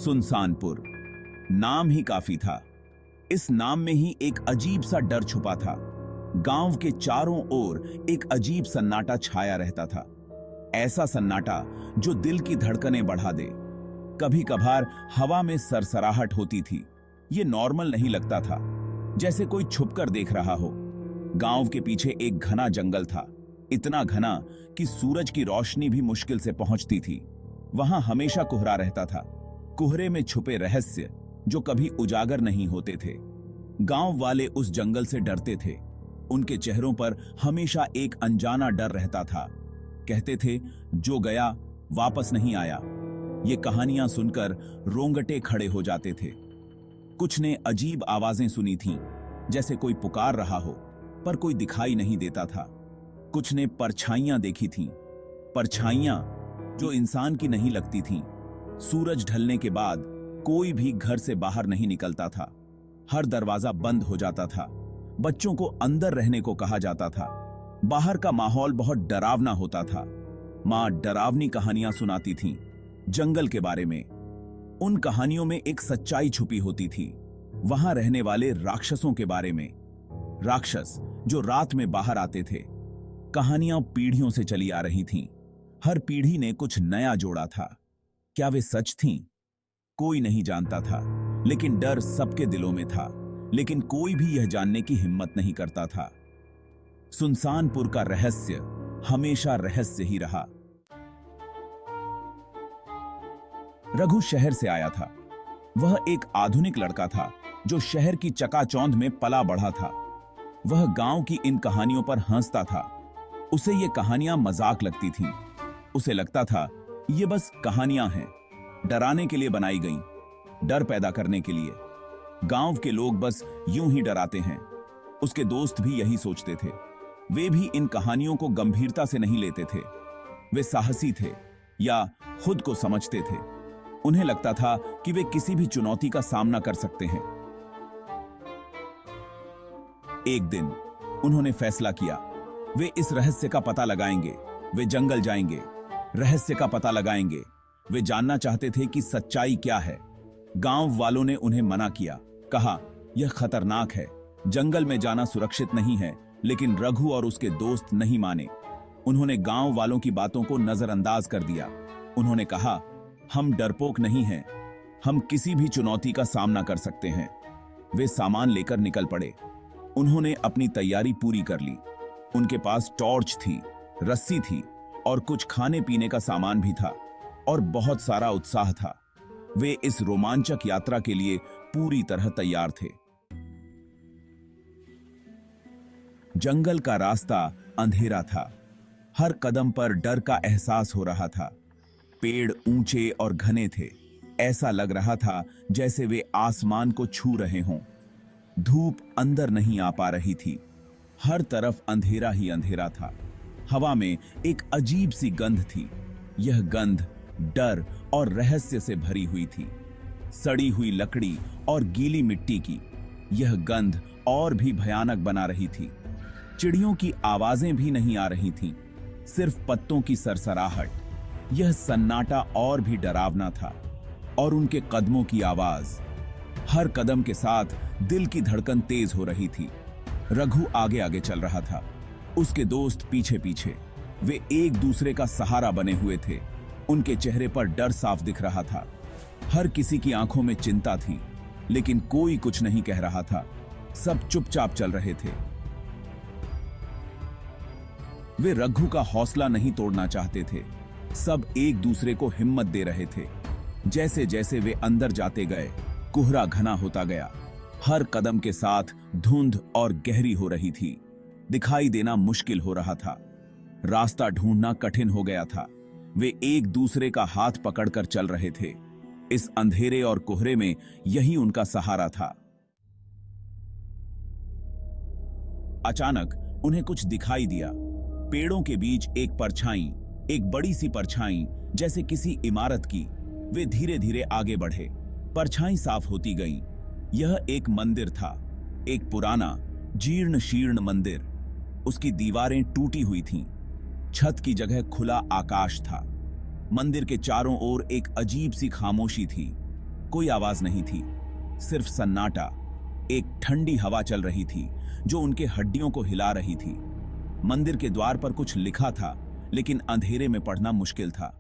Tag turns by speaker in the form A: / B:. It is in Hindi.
A: सुनसानपुर नाम ही काफी था। इस नाम में ही एक अजीब सा डर छुपा था। गांव के चारों ओर एक अजीब सन्नाटा छाया रहता था। ऐसा सन्नाटा जो दिल की धड़कनें बढ़ा दे। कभी कभार हवा में सरसराहट होती थी। ये नॉर्मल नहीं लगता था, जैसे कोई छुपकर देख रहा हो। गांव के पीछे एक घना जंगल था, इतना घना कि सूरज की रोशनी भी मुश्किल से पहुंचती थी। वहां हमेशा कोहरा रहता था, कोहरे में छुपे रहस्य जो कभी उजागर नहीं होते थे। गांव वाले उस जंगल से डरते थे। उनके चेहरों पर हमेशा एक अनजाना डर रहता था। कहते थे, जो गया वापस नहीं आया। ये कहानियां सुनकर रोंगटे खड़े हो जाते थे। कुछ ने अजीब आवाजें सुनी थीं, जैसे कोई पुकार रहा हो, पर कोई दिखाई नहीं देता था। कुछ ने परछाइयां देखी थीं, परछाइयां जो इंसान की नहीं लगती थीं। सूरज ढलने के बाद कोई भी घर से बाहर नहीं निकलता था। हर दरवाजा बंद हो जाता था। बच्चों को अंदर रहने को कहा जाता था। बाहर का माहौल बहुत डरावना होता था। मां डरावनी कहानियां सुनाती थीं, जंगल के बारे में। उन कहानियों में एक सच्चाई छुपी होती थी, वहां रहने वाले राक्षसों के बारे में। राक्षस जो रात में बाहर आते थे। कहानियां पीढ़ियों से चली आ रही थीं। हर पीढ़ी ने कुछ नया जोड़ा था। क्या वे सच थीं? कोई नहीं जानता था, लेकिन डर सबके दिलों में था। लेकिन कोई भी यह जानने की हिम्मत नहीं करता था। सुनसानपुर का रहस्य हमेशा रहस्य ही रहा। रघु शहर से आया था। वह एक आधुनिक लड़का था जो शहर की चकाचौंध में पला बढ़ा था। वह गांव की इन कहानियों पर हंसता था। उसे ये कहानियां मजाक लगती थीं। उसे लगता था ये बस कहानियां हैं, डराने के लिए बनाई गईं, डर पैदा करने के लिए। गांव के लोग बस यूं ही डराते हैं। उसके दोस्त भी यही सोचते थे। वे भी इन कहानियों को गंभीरता से नहीं लेते थे। वे साहसी थे या खुद को समझते थे। उन्हें लगता था कि वे किसी भी चुनौती का सामना कर सकते हैं। एक दिन उन्होंने फैसला किया, वे इस रहस्य का पता लगाएंगे। वे जंगल जाएंगे, रहस्य का पता लगाएंगे। वे जानना चाहते थे कि सच्चाई क्या है। गांव वालों ने उन्हें मना किया, कहा यह खतरनाक है, जंगल में जाना सुरक्षित नहीं है। लेकिन रघु और उसके दोस्त नहीं माने। उन्होंने गांव वालों की बातों को नजरअंदाज कर दिया। उन्होंने कहा, हम डरपोक नहीं हैं, हम किसी भी चुनौती का सामना कर सकते हैं। वे सामान लेकर निकल पड़े। उन्होंने अपनी तैयारी पूरी कर ली। उनके पास टॉर्च थी, रस्सी थी और कुछ खाने पीने का सामान भी था और बहुत सारा उत्साह था। वे इस रोमांचक यात्रा के लिए पूरी तरह तैयार थे। जंगल का रास्ता अंधेरा था। हर कदम पर डर का एहसास हो रहा था। पेड़ ऊंचे और घने थे। ऐसा लग रहा था जैसे वे आसमान को छू रहे हों। धूप अंदर नहीं आ पा रही थी। हर तरफ अंधेरा ही अंधेरा था। हवा में एक अजीब सी गंध थी। यह गंध डर और रहस्य से भरी हुई थी। सड़ी हुई लकड़ी और गीली मिट्टी की यह गंध और भी भयानक बना रही थी। चिड़ियों की आवाजें भी नहीं आ रही थीं, सिर्फ पत्तों की सरसराहट। यह सन्नाटा और भी डरावना था। और उनके कदमों की आवाज, हर कदम के साथ दिल की धड़कन तेज हो रही थी। रघु आगे आगे चल रहा था, उसके दोस्त पीछे पीछे। वे एक दूसरे का सहारा बने हुए थे। उनके चेहरे पर डर साफ दिख रहा था। हर किसी की आंखों में चिंता थी, लेकिन कोई कुछ नहीं कह रहा था। सब चुपचाप चल रहे थे। वे रघु का हौसला नहीं तोड़ना चाहते थे। सब एक दूसरे को हिम्मत दे रहे थे। जैसे जैसे वे अंदर जाते गए, कोहरा घना होता गया। हर कदम के साथ धुंध और गहरी हो रही थी। दिखाई देना मुश्किल हो रहा था। रास्ता ढूंढना कठिन हो गया था। वे एक दूसरे का हाथ पकड़कर चल रहे थे। इस अंधेरे और कोहरे में यही उनका सहारा था। अचानक उन्हें कुछ दिखाई दिया। पेड़ों के बीच एक परछाई, एक बड़ी सी परछाई, जैसे किसी इमारत की। वे धीरे धीरे आगे बढ़े। परछाई साफ होती गई। यह एक मंदिर था, एक पुराना जीर्ण शीर्ण मंदिर। उसकी दीवारें टूटी हुई थीं। छत की जगह खुला आकाश था। मंदिर के चारों ओर एक अजीब सी खामोशी थी। कोई आवाज नहीं थी, सिर्फ सन्नाटा। एक ठंडी हवा चल रही थी जो उनके हड्डियों को हिला रही थी। मंदिर के द्वार पर कुछ लिखा था, लेकिन अंधेरे में पढ़ना मुश्किल था।